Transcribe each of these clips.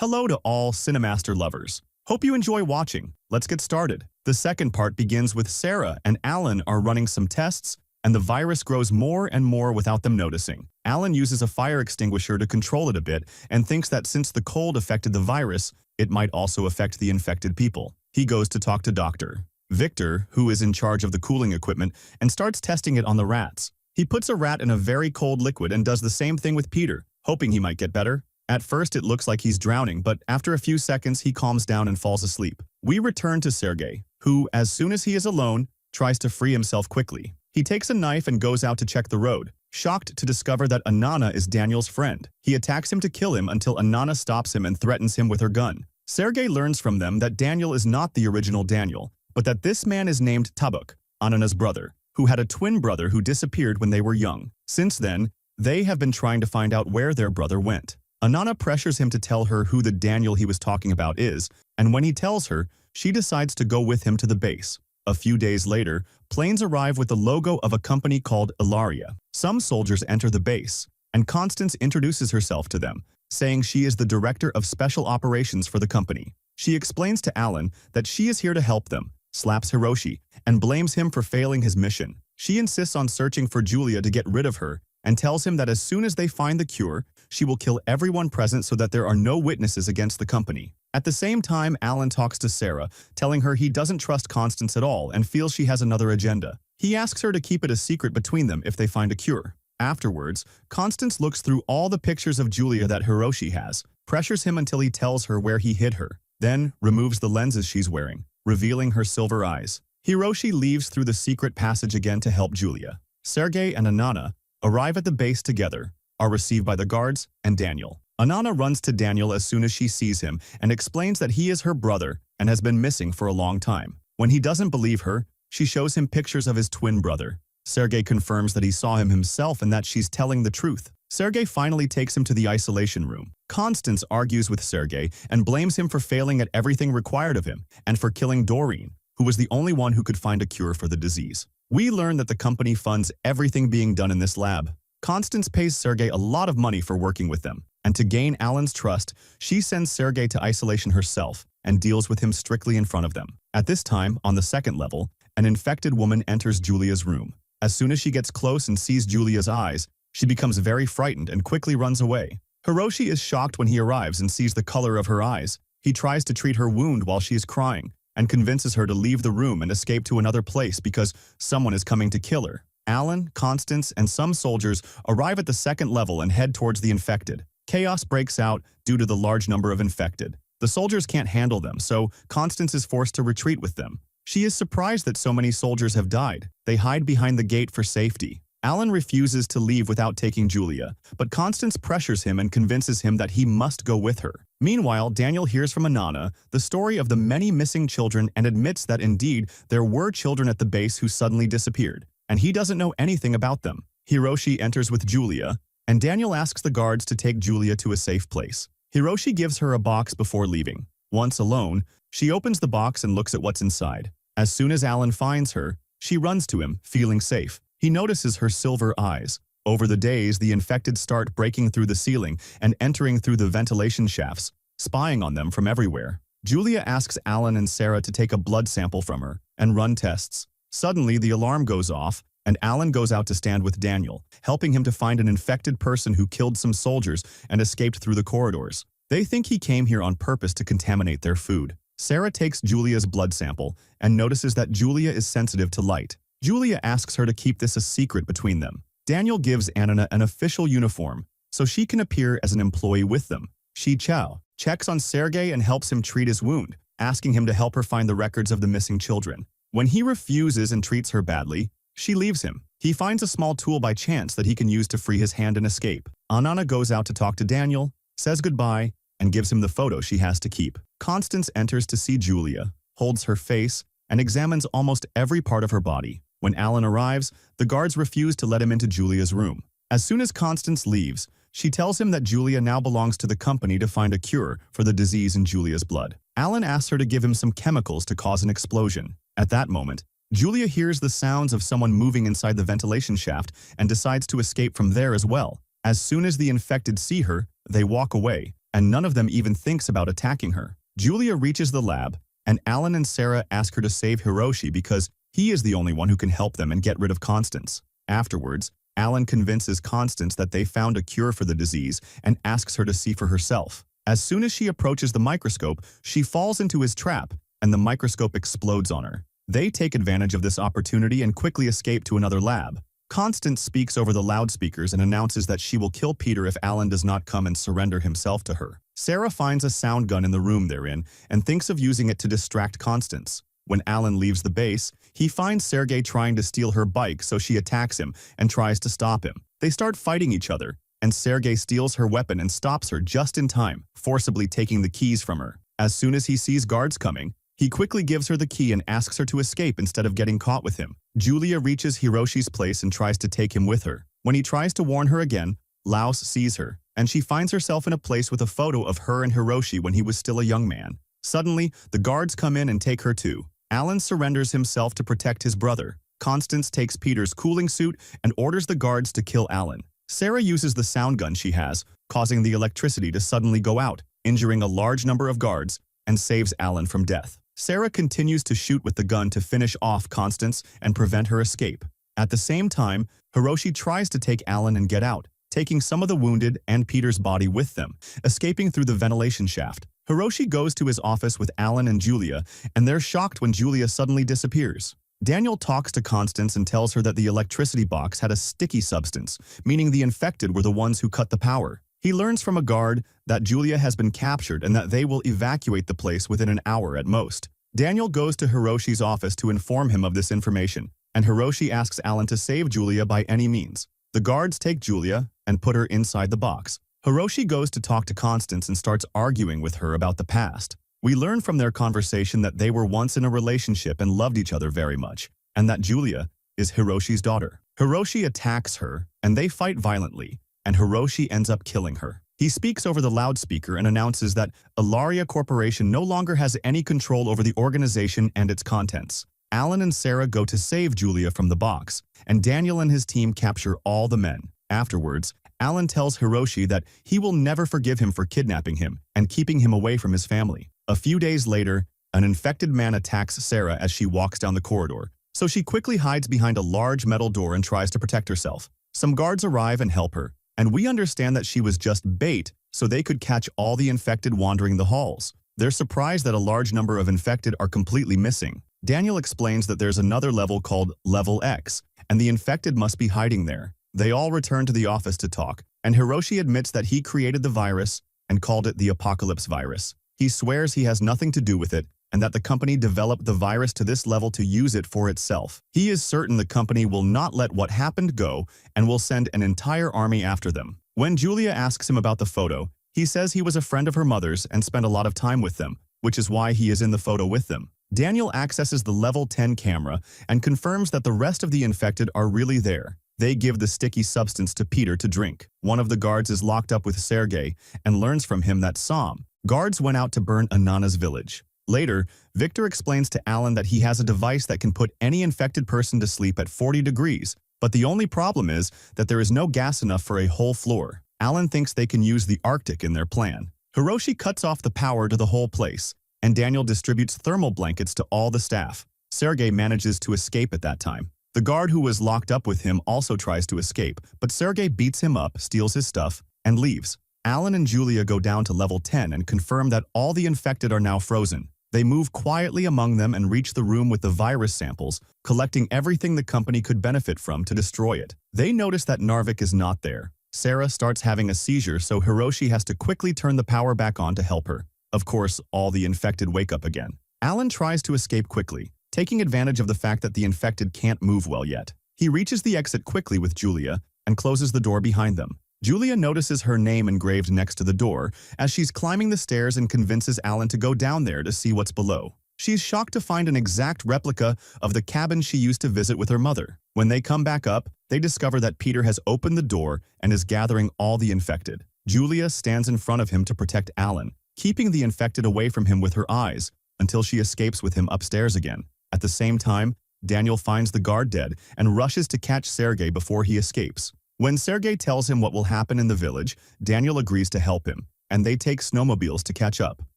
Hello to all CENIMASTER lovers. Hope you enjoy watching. Let's get started. The second part begins with Sarah and Alan are running some tests, and the virus grows more and more without them noticing. Alan uses a fire extinguisher to control it a bit and thinks that since the cold affected the virus, it might also affect the infected people. He goes to talk to Dr. Victor, who is in charge of the cooling equipment, and starts testing it on the rats. He puts a rat in a very cold liquid and does the same thing with Peter, hoping he might get better. At first it looks like he's drowning, but after a few seconds he calms down and falls asleep. We return to Sergey, who, as soon as he is alone, tries to free himself quickly. He takes a knife and goes out to check the road, shocked to discover that Anana is Daniel's friend. He attacks him to kill him until Anana stops him and threatens him with her gun. Sergey learns from them that Daniel is not the original Daniel, but that this man is named Tabuk, Anana's brother, who had a twin brother who disappeared when they were young. Since then, they have been trying to find out where their brother went. Anana pressures him to tell her who the Daniel he was talking about is, and when he tells her, she decides to go with him to the base. A few days later, planes arrive with the logo of a company called Ilaria. Some soldiers enter the base, and Constance introduces herself to them, saying she is the director of special operations for the company. She explains to Alan that she is here to help them, slaps Hiroshi, and blames him for failing his mission. She insists on searching for Julia to get rid of her, and tells him that as soon as they find the cure, she will kill everyone present so that there are no witnesses against the company. At the same time, Alan talks to Sarah, telling her he doesn't trust Constance at all and feels she has another agenda. He asks her to keep it a secret between them if they find a cure. Afterwards, Constance looks through all the pictures of Julia that Hiroshi has, pressures him until he tells her where he hid her, then removes the lenses she's wearing, revealing her silver eyes. Hiroshi leaves through the secret passage again to help Julia. Sergey and Anana arrive at the base together, are received by the guards and Daniel. Anana runs to Daniel as soon as she sees him and explains that he is her brother and has been missing for a long time. When he doesn't believe her, she shows him pictures of his twin brother. Sergey confirms that he saw him himself and that she's telling the truth. Sergey finally takes him to the isolation room. Constance argues with Sergey and blames him for failing at everything required of him and for killing Doreen, who was the only one who could find a cure for the disease. We learn that the company funds everything being done in this lab. Constance pays Sergey a lot of money for working with them, and to gain Alan's trust, she sends Sergey to isolation herself and deals with him strictly in front of them. At this time, on the second level, an infected woman enters Julia's room. As soon as she gets close and sees Julia's eyes, she becomes very frightened and quickly runs away. Hiroshi is shocked when he arrives and sees the color of her eyes. He tries to treat her wound while she is crying, and convinces her to leave the room and escape to another place because someone is coming to kill her. Alan, Constance, and some soldiers arrive at the second level and head towards the infected. Chaos breaks out due to the large number of infected. The soldiers can't handle them, so Constance is forced to retreat with them. She is surprised that so many soldiers have died. They hide behind the gate for safety. Alan refuses to leave without taking Julia, but Constance pressures him and convinces him that he must go with her. Meanwhile, Daniel hears from Anana the story of the many missing children and admits that indeed there were children at the base who suddenly disappeared, and he doesn't know anything about them. Hiroshi enters with Julia, and Daniel asks the guards to take Julia to a safe place. Hiroshi gives her a box before leaving. Once alone, she opens the box and looks at what's inside. As soon as Alan finds her, she runs to him, feeling safe. He notices her silver eyes. Over the days, the infected start breaking through the ceiling and entering through the ventilation shafts, spying on them from everywhere. Julia asks Alan and Sarah to take a blood sample from her and run tests. Suddenly, the alarm goes off, and Alan goes out to stand with Daniel, helping him to find an infected person who killed some soldiers and escaped through the corridors. They think he came here on purpose to contaminate their food. Sarah takes Julia's blood sample and notices that Julia is sensitive to light. Julia asks her to keep this a secret between them. Daniel gives Anana an official uniform so she can appear as an employee with them. Shi Chao checks on Sergey and helps him treat his wound, asking him to help her find the records of the missing children. When he refuses and treats her badly, she leaves him. He finds a small tool by chance that he can use to free his hand and escape. Anana goes out to talk to Daniel, says goodbye, and gives him the photo she has to keep. Constance enters to see Julia, holds her face, and examines almost every part of her body. When Alan arrives, the guards refuse to let him into Julia's room. As soon as Constance leaves, she tells him that Julia now belongs to the company to find a cure for the disease in Julia's blood. Alan asks her to give him some chemicals to cause an explosion. At that moment, Julia hears the sounds of someone moving inside the ventilation shaft and decides to escape from there as well. As soon as the infected see her, they walk away, and none of them even thinks about attacking her. Julia reaches the lab, and Alan and Sarah ask her to save Hiroshi because he is the only one who can help them and get rid of Constance. Afterwards, Alan convinces Constance that they found a cure for the disease and asks her to see for herself. As soon as she approaches the microscope, she falls into his trap, and the microscope explodes on her. They take advantage of this opportunity and quickly escape to another lab. Constance speaks over the loudspeakers and announces that she will kill Peter if Alan does not come and surrender himself to her. Sarah finds a sound gun in the room they're in and thinks of using it to distract Constance. When Alan leaves the base, he finds Sergei trying to steal her bike, so she attacks him and tries to stop him. They start fighting each other, and Sergei steals her weapon and stops her just in time, forcibly taking the keys from her. As soon as he sees guards coming, he quickly gives her the key and asks her to escape instead of getting caught with him. Julia reaches Hiroshi's place and tries to take him with her. When he tries to warn her again, Laos sees her, and she finds herself in a place with a photo of her and Hiroshi when he was still a young man. Suddenly, the guards come in and take her too. Alan surrenders himself to protect his brother. Constance takes Peter's cooling suit and orders the guards to kill Alan. Sarah uses the sound gun she has, causing the electricity to suddenly go out, injuring a large number of guards, and saves Alan from death. Sarah continues to shoot with the gun to finish off Constance and prevent her escape. At the same time, Hiroshi tries to take Alan and get out, taking some of the wounded and Peter's body with them, escaping through the ventilation shaft. Hiroshi goes to his office with Alan and Julia, and they're shocked when Julia suddenly disappears. Daniel talks to Constance and tells her that the electricity box had a sticky substance, meaning the infected were the ones who cut the power. He learns from a guard that Julia has been captured and that they will evacuate the place within an hour at most. Daniel goes to Hiroshi's office to inform him of this information, and Hiroshi asks Alan to save Julia by any means. The guards take Julia and put her inside the box. Hiroshi goes to talk to Constance and starts arguing with her about the past. We learn from their conversation that they were once in a relationship and loved each other very much, and that Julia is Hiroshi's daughter. Hiroshi attacks her, and they fight violently, and Hiroshi ends up killing her. He speaks over the loudspeaker and announces that Ilaria Corporation no longer has any control over the organization and its contents. Alan and Sarah go to save Julia from the box, and Daniel and his team capture all the men. Afterwards, Alan tells Hiroshi that he will never forgive him for kidnapping him and keeping him away from his family. A few days later, an infected man attacks Sarah as she walks down the corridor, so she quickly hides behind a large metal door and tries to protect herself. Some guards arrive and help her, and we understand that she was just bait so they could catch all the infected wandering the halls. They're surprised that a large number of infected are completely missing. Daniel explains that there's another level called Level X, and the infected must be hiding there. They all return to the office to talk, and Hiroshi admits that he created the virus and called it the Apocalypse virus. He swears he has nothing to do with it and that the company developed the virus to this level to use it for itself. He is certain the company will not let what happened go and will send an entire army after them. When Julia asks him about the photo, he says he was a friend of her mother's and spent a lot of time with them, which is why he is in the photo with them. Daniel accesses the Level 10 camera and confirms that the rest of the infected are really there. They give the sticky substance to Peter to drink. One of the guards is locked up with Sergei and learns from him that some guards went out to burn Anana's village. Later, Victor explains to Alan that he has a device that can put any infected person to sleep at 40 degrees, but the only problem is that there is no gas enough for a whole floor. Alan thinks they can use the Arctic in their plan. Hiroshi cuts off the power to the whole place, and Daniel distributes thermal blankets to all the staff. Sergei manages to escape at that time. The guard who was locked up with him also tries to escape, but Sergei beats him up, steals his stuff, and leaves. Alan and Julia go down to Level 10 and confirm that all the infected are now frozen. They move quietly among them and reach the room with the virus samples, collecting everything the company could benefit from to destroy it. They notice that Narvik is not there. Sarah starts having a seizure, so Hiroshi has to quickly turn the power back on to help her. Of course, all the infected wake up again. Alan tries to escape quickly, taking advantage of the fact that the infected can't move well yet. He reaches the exit quickly with Julia and closes the door behind them. Julia notices her name engraved next to the door as she's climbing the stairs and convinces Alan to go down there to see what's below. She's shocked to find an exact replica of the cabin she used to visit with her mother. When they come back up, they discover that Peter has opened the door and is gathering all the infected. Julia stands in front of him to protect Alan, keeping the infected away from him with her eyes until she escapes with him upstairs again. At the same time, Daniel finds the guard dead and rushes to catch Sergei before he escapes. When Sergei tells him what will happen in the village, Daniel agrees to help him. and they take snowmobiles to catch up.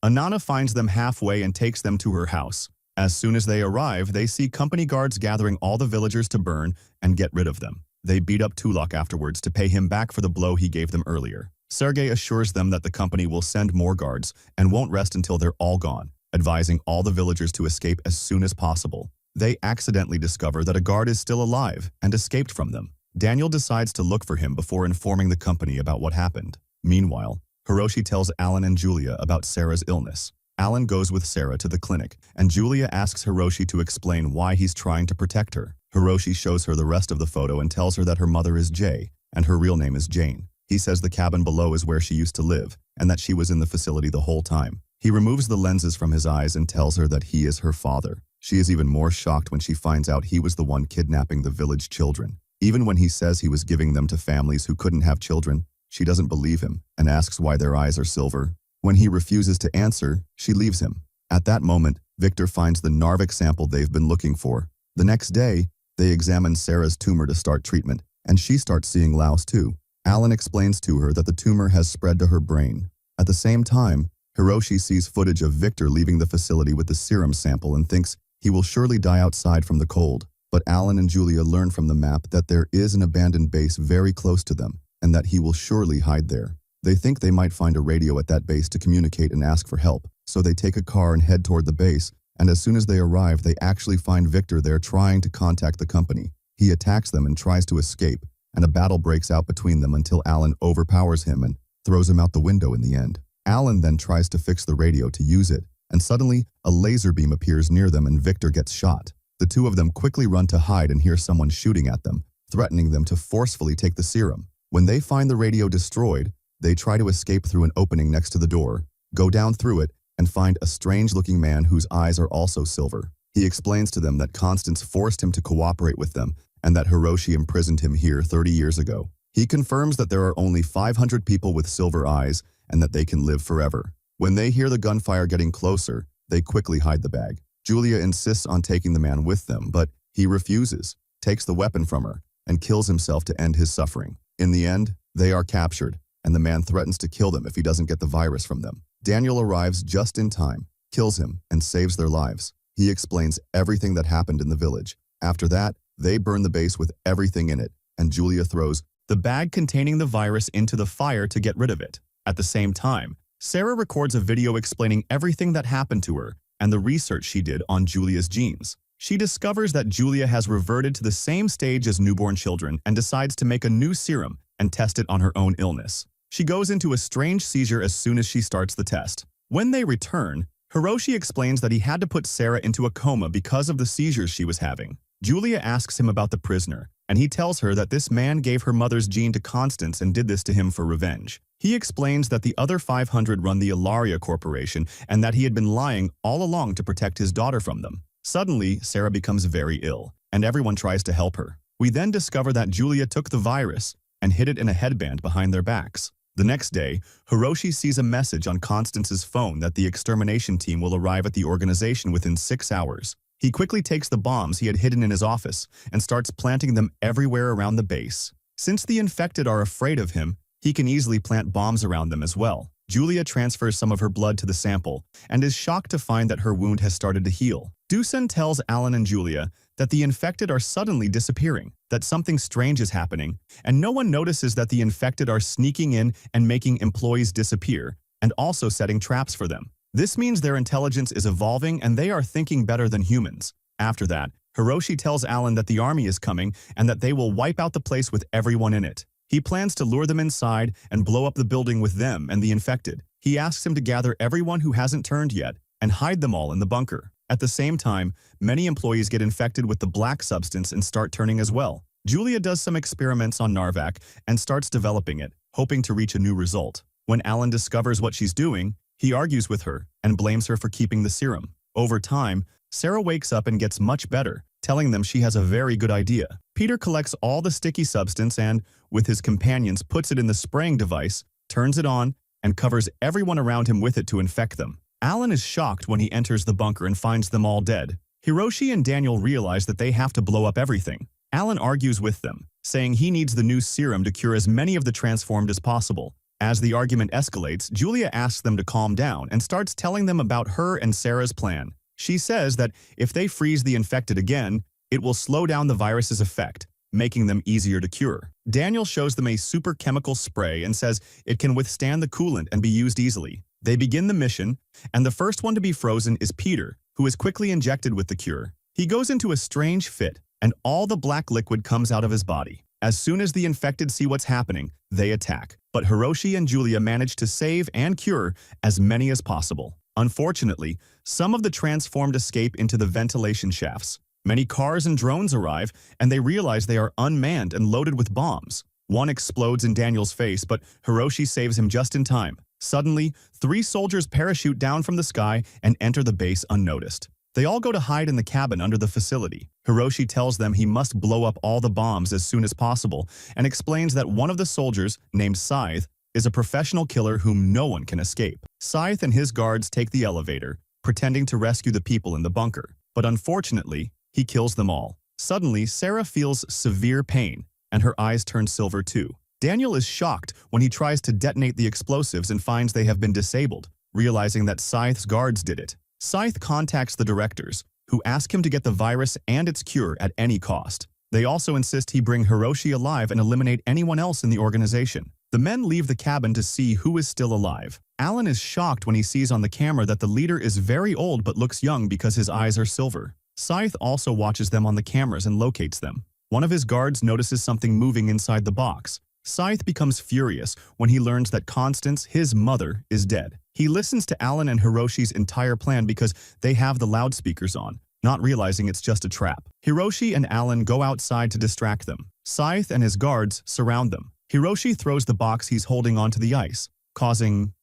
Anana finds them halfway and takes them to her house. As soon as they arrive, they see company guards gathering all the villagers to burn and get rid of them. They beat up Tulok afterwards to pay him back for the blow he gave them earlier. Sergei assures them that the company will send more guards and won't rest until they're all gone, advising all the villagers to escape as soon as possible. They accidentally discover that a guard is still alive and escaped from them. Daniel decides to look for him before informing the company about what happened. Meanwhile, Hiroshi tells Alan and Julia about Sarah's illness. Alan goes with Sarah to the clinic, and Julia asks Hiroshi to explain why he's trying to protect her. Hiroshi shows her the rest of the photo and tells her that her mother is Jay, and her real name is Jane. He says the cabin below is where she used to live, and that she was in the facility the whole time. He removes the lenses from his eyes and tells her that he is her father. She is even more shocked when she finds out he was the one kidnapping the village children. Even when he says he was giving them to families who couldn't have children, she doesn't believe him and asks why their eyes are silver. When he refuses to answer, she leaves him. At that moment, Victor finds the Narvik sample they've been looking for. The next day, they examine Sarah's tumor to start treatment, and she starts seeing louse too. Alan explains to her that the tumor has spread to her brain. At the same time, Hiroshi sees footage of Victor leaving the facility with the serum sample and thinks he will surely die outside from the cold. But Alan and Julia learn from the map that there is an abandoned base very close to them, and that he will surely hide there. They think they might find a radio at that base to communicate and ask for help, so they take a car and head toward the base, and as soon as they arrive, they actually find Victor there trying to contact the company. He attacks them and tries to escape, and a battle breaks out between them until Alan overpowers him and throws him out the window in the end. Alan then tries to fix the radio to use it, and suddenly, a laser beam appears near them and Victor gets shot. The two of them quickly run to hide and hear someone shooting at them, threatening them to forcefully take the serum. When they find the radio destroyed, they try to escape through an opening next to the door, go down through it, and find a strange-looking man whose eyes are also silver. He explains to them that Constance forced him to cooperate with them and that Hiroshi imprisoned him here 30 years ago. He confirms that there are only 500 people with silver eyes and that they can live forever. When they hear the gunfire getting closer, they quickly hide the bag. Julia insists on taking the man with them, but he refuses, takes the weapon from her, and kills himself to end his suffering. In the end, they are captured, and the man threatens to kill them if he doesn't get the virus from them. Daniel arrives just in time, kills him, and saves their lives. He explains everything that happened in the village. After that, they burn the base with everything in it, and Julia throws the bag containing the virus into the fire to get rid of it. At the same time, Sarah records a video explaining everything that happened to her and the research she did on Julia's genes. She discovers that Julia has reverted to the same stage as newborn children and decides to make a new serum and test it on her own illness. She goes into a strange seizure as soon as she starts the test. When they return, Hiroshi explains that he had to put Sarah into a coma because of the seizures she was having. Julia asks him about the prisoner, and he tells her that this man gave her mother's gene to Constance and did this to him for revenge. He explains that the other 500 run the Ilaria Corporation and that he had been lying all along to protect his daughter from them. Suddenly, Sarah becomes very ill, and everyone tries to help her. We then discover that Julia took the virus and hid it in a headband behind their backs. The next day, Hiroshi sees a message on Constance's phone that the extermination team will arrive at the organization within 6 hours. He quickly takes the bombs he had hidden in his office and starts planting them everywhere around the base. Since the infected are afraid of him, he can easily plant bombs around them as well. Julia transfers some of her blood to the sample and is shocked to find that her wound has started to heal. Dusan tells Alan and Julia that the infected are suddenly disappearing, that something strange is happening, and no one notices that the infected are sneaking in and making employees disappear, and also setting traps for them. This means their intelligence is evolving and they are thinking better than humans. After that, Hiroshi tells Alan that the army is coming and that they will wipe out the place with everyone in it. He plans to lure them inside and blow up the building with them and the infected. He asks him to gather everyone who hasn't turned yet and hide them all in the bunker. At the same time, many employees get infected with the black substance and start turning as well. Julia does some experiments on Narvak and starts developing it, hoping to reach a new result. When Alan discovers what she's doing, he argues with her and blames her for keeping the serum. Over time, Sarah wakes up and gets much better, telling them she has a very good idea. Peter collects all the sticky substance and, with his companions, puts it in the spraying device, turns it on, and covers everyone around him with it to infect them. Alan is shocked when he enters the bunker and finds them all dead. Hiroshi and Daniel realize that they have to blow up everything. Alan argues with them, saying he needs the new serum to cure as many of the transformed as possible. As the argument escalates, Julia asks them to calm down and starts telling them about her and Sarah's plan. She says that if they freeze the infected again, it will slow down the virus's effect, making them easier to cure. Daniel shows them a super chemical spray and says it can withstand the coolant and be used easily. They begin the mission, and the first one to be frozen is Peter, who is quickly injected with the cure. He goes into a strange fit, and all the black liquid comes out of his body. As soon as the infected see what's happening, they attack. But Hiroshi and Julia manage to save and cure as many as possible. Unfortunately, some of the transformed escape into the ventilation shafts. Many cars and drones arrive, and they realize they are unmanned and loaded with bombs. One explodes in Daniel's face, but Hiroshi saves him just in time. Suddenly, 3 soldiers parachute down from the sky and enter the base unnoticed. They all go to hide in the cabin under the facility. Hiroshi tells them he must blow up all the bombs as soon as possible and explains that one of the soldiers, named Scythe, is a professional killer whom no one can escape. Scythe and his guards take the elevator, pretending to rescue the people in the bunker. But unfortunately, he kills them all. Suddenly, Sarah feels severe pain, and her eyes turn silver too. Daniel is shocked when he tries to detonate the explosives and finds they have been disabled, realizing that Scythe's guards did it. Scythe contacts the directors, who ask him to get the virus and its cure at any cost. They also insist he bring Hiroshi alive and eliminate anyone else in the organization. The men leave the cabin to see who is still alive. Alan is shocked when he sees on the camera that the leader is very old but looks young because his eyes are silver. Scythe also watches them on the cameras and locates them. One of his guards notices something moving inside the box. Scythe becomes furious when he learns that Constance, his mother, is dead. He listens to Alan and Hiroshi's entire plan because they have the loudspeakers on, not realizing it's just a trap. Hiroshi and Alan go outside to distract them. Scythe and his guards surround them. Hiroshi throws the box he's holding onto the ice, causing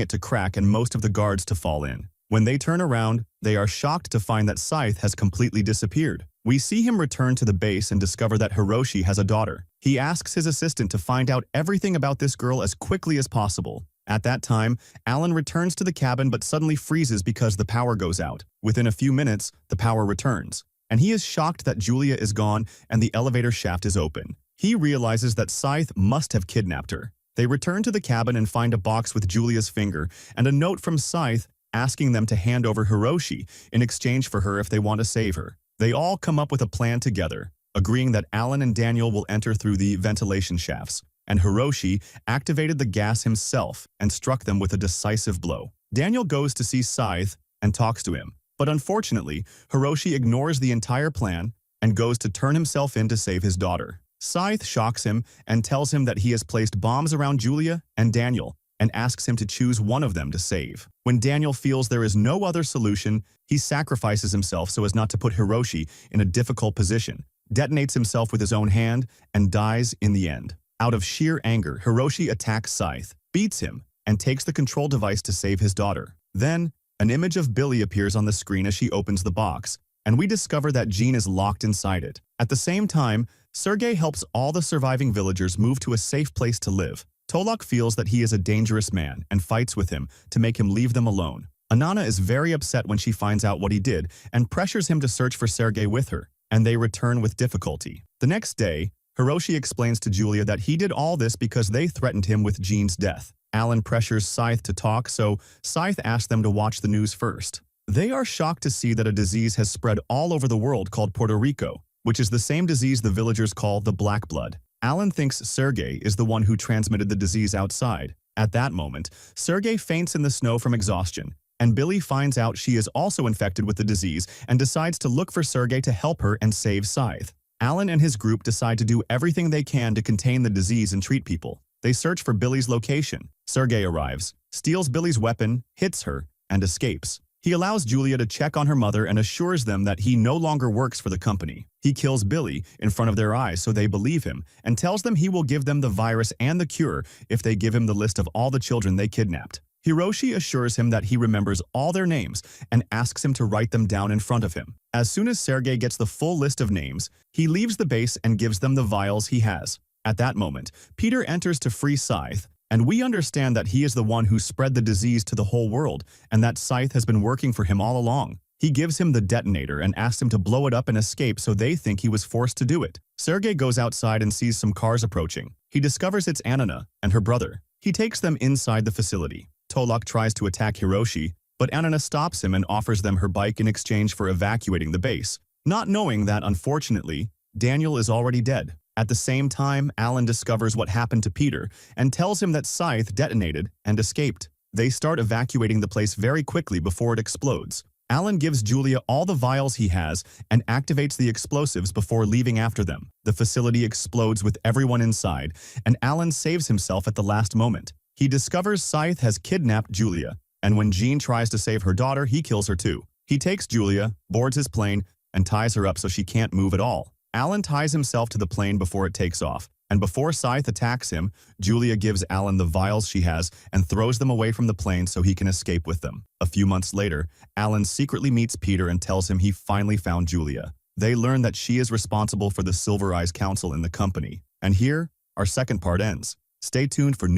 it to crack and most of the guards to fall in. When they turn around, they are shocked to find that Scythe has completely disappeared. We see him return to the base and discover that Hiroshi has a daughter. He asks his assistant to find out everything about this girl as quickly as possible. At that time, Alan returns to the cabin but suddenly freezes because the power goes out. Within a few minutes, the power returns, and he is shocked that Julia is gone and the elevator shaft is open. He realizes that Scythe must have kidnapped her. They return to the cabin and find a box with Julia's finger and a note from Scythe asking them to hand over Hiroshi in exchange for her if they want to save her. They all come up with a plan together, agreeing that Alan and Daniel will enter through the ventilation shafts, and Hiroshi activated the gas himself and struck them with a decisive blow. Daniel goes to see Scythe and talks to him, but unfortunately, Hiroshi ignores the entire plan and goes to turn himself in to save his daughter. Scythe shocks him and tells him that he has placed bombs around Julia and Daniel and asks him to choose one of them to save. When Daniel feels there is no other solution, he sacrifices himself so as not to put Hiroshi in a difficult position, detonates himself with his own hand, and dies in the end. Out of sheer anger, Hiroshi attacks Scythe, beats him, and takes the control device to save his daughter. Then, an image of Billy appears on the screen as she opens the box, and we discover that Jean is locked inside it. At the same time, Sergei helps all the surviving villagers move to a safe place to live. Tolok feels that he is a dangerous man and fights with him to make him leave them alone. Anana is very upset when she finds out what he did and pressures him to search for Sergei with her, and they return with difficulty. The next day, Hiroshi explains to Julia that he did all this because they threatened him with Jean's death. Alan pressures Scythe to talk, so Scythe asks them to watch the news first. They are shocked to see that a disease has spread all over the world called Puerto Rico, which is the same disease the villagers call the Black Blood. Alan thinks Sergei is the one who transmitted the disease outside. At that moment, Sergei faints in the snow from exhaustion, and Billy finds out she is also infected with the disease and decides to look for Sergei to help her and save Scythe. Alan and his group decide to do everything they can to contain the disease and treat people. They search for Billy's location. Sergei arrives, steals Billy's weapon, hits her, and escapes. He allows Julia to check on her mother and assures them that he no longer works for the company. He kills Billy in front of their eyes so they believe him and tells them he will give them the virus and the cure if they give him the list of all the children they kidnapped. Hiroshi assures him that he remembers all their names and asks him to write them down in front of him. As soon as Sergei gets the full list of names, he leaves the base and gives them the vials he has. At that moment, Peter enters to free Scythe, and we understand that he is the one who spread the disease to the whole world and that Scythe has been working for him all along. He gives him the detonator and asks him to blow it up and escape so they think he was forced to do it. Sergei goes outside and sees some cars approaching. He discovers it's Anna and her brother. He takes them inside the facility. Tolok tries to attack Hiroshi, but Anana stops him and offers them her bike in exchange for evacuating the base, not knowing that, unfortunately, Daniel is already dead. At the same time, Alan discovers what happened to Peter and tells him that Scythe detonated and escaped. They start evacuating the place very quickly before it explodes. Alan gives Julia all the vials he has and activates the explosives before leaving after them. The facility explodes with everyone inside, and Alan saves himself at the last moment. He discovers Scythe has kidnapped Julia, and when Jean tries to save her daughter, he kills her too. He takes Julia, boards his plane, and ties her up so she can't move at all. Alan ties himself to the plane before it takes off, and before Scythe attacks him, Julia gives Alan the vials she has and throws them away from the plane so he can escape with them. A few months later, Alan secretly meets Peter and tells him he finally found Julia. They learn that she is responsible for the Silver Eyes Council in the company. And here, our second part ends. Stay tuned for new